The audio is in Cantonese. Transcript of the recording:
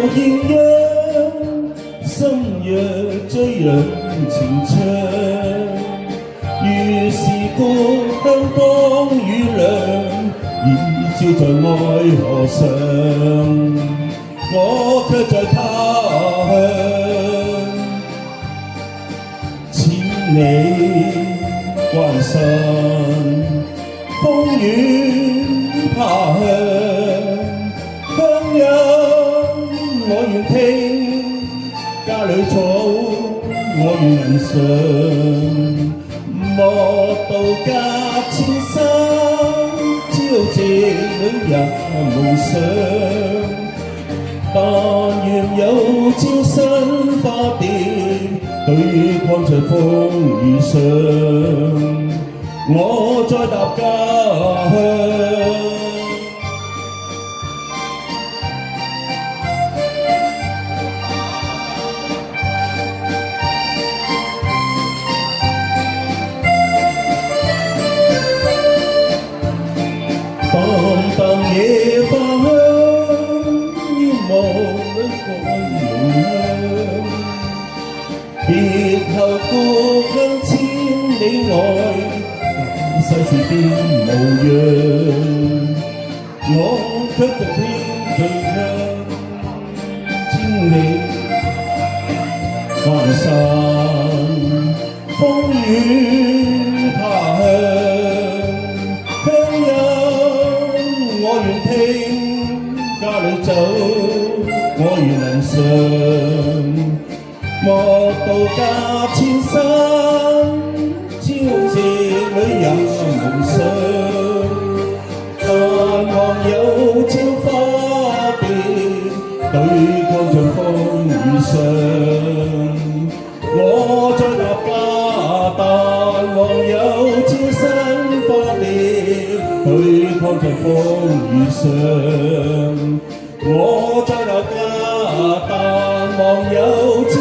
豔陽，深夜醉人情長。於是故鄉光與亮，已照在愛河上。我卻在他鄉，千里關山，風雨他鄉。鄉音我願聽，家裏草我願嘗。莫道隔千山，朝夕永也夢想。但願有朝新花蝶，對抗着風雨上。我再踏家鄉。淡淡野花香，遙望裏愛無恙。別後故鄉千里外，世事變無恙。我卻在天最香，千里關山，風雨他鄉。我願聽，家裏走，我願能嘗。莫道隔千山，朝夕裏也夢想。但望有朝花蝶，對抗着風雨上。我再踏家，但望有朝新花蝶，對抗着風雨上。我再踏家，但望有朝